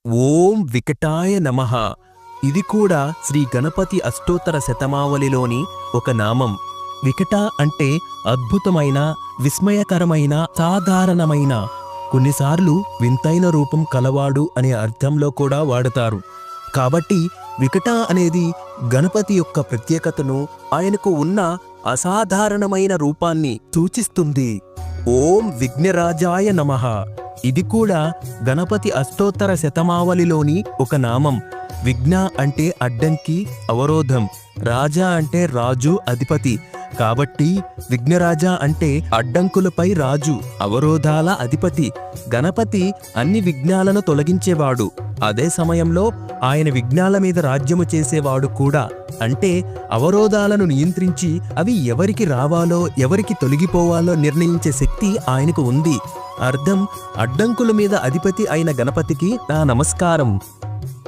ఓం వికటాయ నమః. ఇది కూడా శ్రీ గణపతి అష్టోత్తర శతమావళిలోని ఒక నామం. వికట అంటే అద్భుతమైన, విస్మయకరమైన, సాధారణమైన, కొన్నిసార్లు వింతైన రూపం కలవాడు అనే అర్థంలో కూడా వాడతారు. కాబట్టి వికట అనేది గణపతి యొక్క ప్రత్యేకతను, ఆయనకు ఉన్న అసాధారణమైన రూపాన్ని సూచిస్తుంది. ఓం విఘ్నరాజాయ నమః. ఇది కూడా గణపతి అష్టోత్తర శతమావళిలోని ఒక నామం. విఘ్న అంటే అడ్డంకి, అవరోధం. రాజా అంటే రాజు, అధిపతి. కాబట్టి విఘ్నరాజా అంటే అడ్డంకులపై రాజు, అవరోధాల అధిపతి. గణపతి అన్ని విఘ్నాలను తొలగించేవాడు. అదే సమయంలో ఆయన విఘ్నాల మీద రాజ్యము చేసేవాడు కూడా. అంటే అవరోధాలను నియంత్రించి అవి ఎవరికి రావాలో, ఎవరికి తొలగిపోవాలో నిర్ణయించే శక్తి ఆయనకు ఉంది. అర్థం: అడ్డంకుల మీద అధిపతి అయిన గణపతికి నా నమస్కారం.